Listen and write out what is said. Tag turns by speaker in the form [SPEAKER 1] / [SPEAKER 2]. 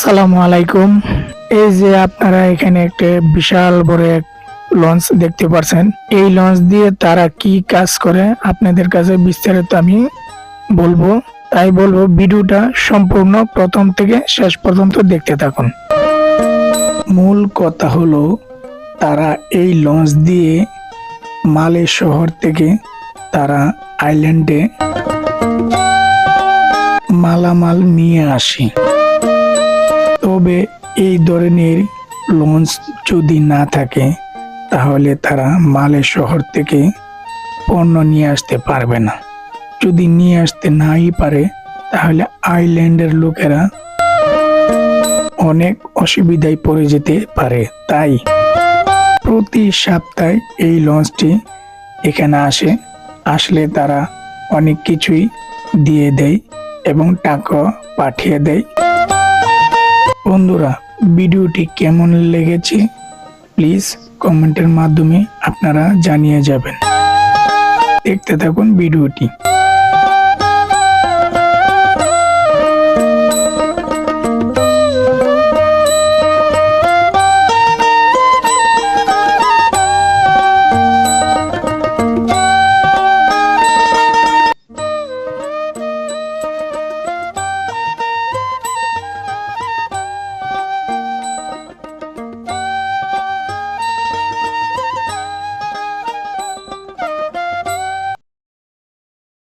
[SPEAKER 1] আসসালামু আলাইকুম। এই যে আপনারা এখানে একটা বিশাল বড় এক লঞ্চ দেখতে পাচ্ছেন। এই লঞ্চ দিয়ে তারা কি কাজ করে আপনাদের কাছে বিস্তারিত আমি বলবো। তাই বলবো ভিডিওটা সম্পূর্ণ প্রথম থেকে শেষ পর্যন্ত দেখতে থাকুন। মূল কথা হলো তারা এই লঞ্চ দিয়ে মালে শহর থেকে তারা আইল্যান্ডে মালামাল নিয়ে আসে। তবে এই ধরনের লঞ্চ যদি না থাকে তাহলে তারা মালে শহর থেকে পণ্য নিয়ে আসতে পারবে না। যদি নিয়ে আসতে নাই পারে তাহলে আইল্যান্ডের লোকেরা অনেক অসুবিধায় পড়ে যেতে পারে। তাই প্রতি সপ্তাহে এই লঞ্চটি এখানে আসলে তারা অনেক কিছুই দিয়ে দেয় এবং টাকা পাঠিয়ে দেয়। বন্ধুরা, ভিডিওটি কেমন লেগেছে প্লিজ কমেন্টের মাধ্যমে আপনারা জানিয়ে যাবেন। দেখতে থাকুন ভিডিওটি।